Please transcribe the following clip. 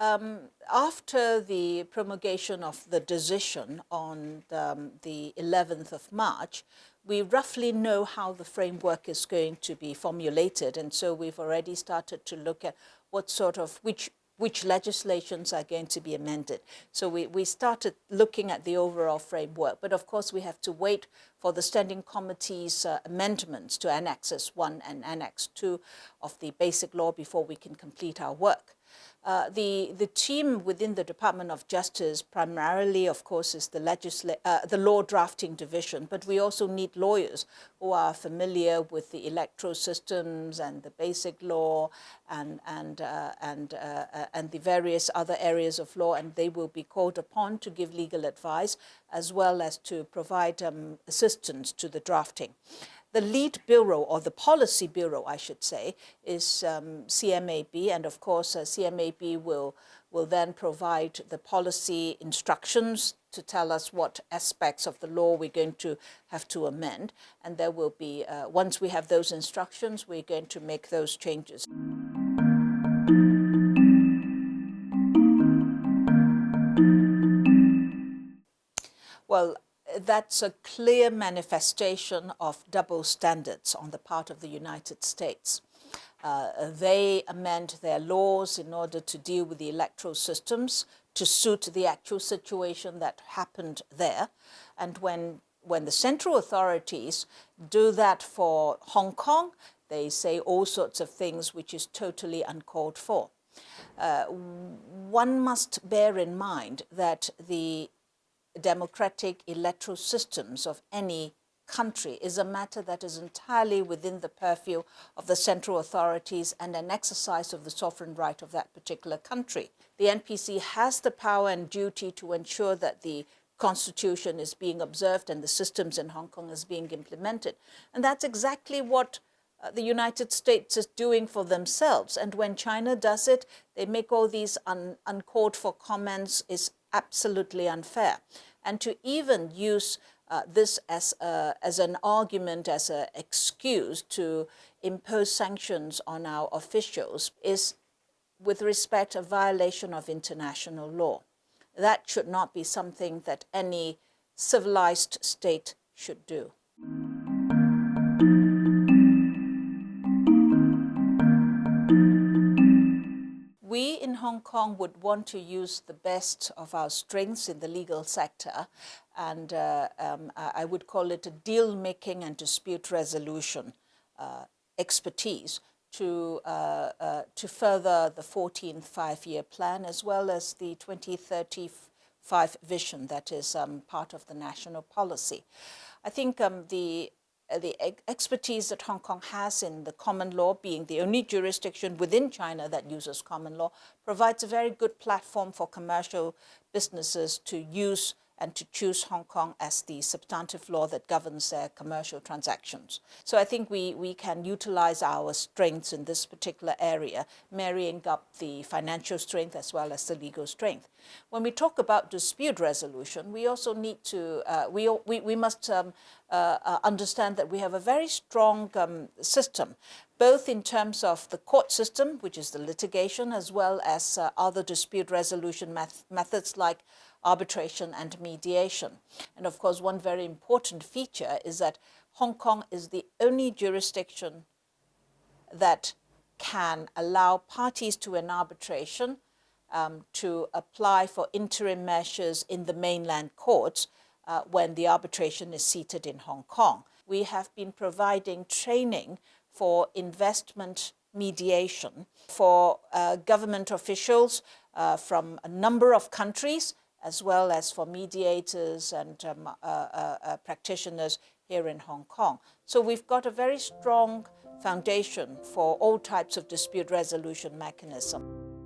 After the promulgation of the decision on the 11th of March, we roughly know how the framework is going to be formulated, and so we've already started to look at what sort of, which legislations are going to be amended. So we started looking at the overall framework, but of course we have to wait for the Standing Committee's amendments to Annexes 1 and Annex 2 of the Basic Law before we can complete our work. The team within the Department of Justice primarily, of course, is the law drafting division, but we also need lawyers who are familiar with the electoral systems and the basic law and the various other areas of law, and they will be called upon to give legal advice as well as to provide assistance to the drafting. The lead bureau, or the policy bureau, I should say, is CMAB, and of course CMAB will then provide the policy instructions to tell us what aspects of the law we're going to have to amend, and there will be, once we have those instructions, we're going to make those changes. Well, that's a clear manifestation of double standards on the part of the United States. They amend their laws in order to deal with the electoral systems to suit the actual situation that happened there. And when the central authorities do that for Hong Kong, they say all sorts of things which is totally uncalled for. One must bear in mind that the democratic electoral systems of any country is a matter that is entirely within the purview of the central authorities and an exercise of the sovereign right of that particular country. The NPC has the power and duty to ensure that the constitution is being observed and the systems in Hong Kong is being implemented. And that's exactly what the United States is doing for themselves. And when China does it, they make all these uncalled for comments is absolutely unfair. And to even use this as an argument, as an excuse to impose sanctions on our officials is, with respect, a violation of international law. That should not be something that any civilized state should do. We in Hong Kong would want to use the best of our strengths in the legal sector, and I would call it a deal-making and dispute resolution expertise to further the 14th five-year plan as well as the 2035 vision that is part of the national policy. I think the expertise that Hong Kong has in the common law, being the only jurisdiction within China that uses common law, provides a very good platform for commercial businesses to use and to choose Hong Kong as the substantive law that governs their commercial transactions. So I think we can utilize our strengths in this particular area, marrying up the financial strength as well as the legal strength. When we talk about dispute resolution, we also need to, we must understand that we have a very strong system, both in terms of the court system, which is the litigation, as well as other dispute resolution methods like arbitration and mediation. And of course, one very important feature is that Hong Kong is the only jurisdiction that can allow parties to an arbitration to apply for interim measures in the mainland courts when the arbitration is seated in Hong Kong. We have been providing training for investment mediation for government officials from a number of countries, as well as for mediators and practitioners here in Hong Kong. So we've got a very strong foundation for all types of dispute resolution mechanism.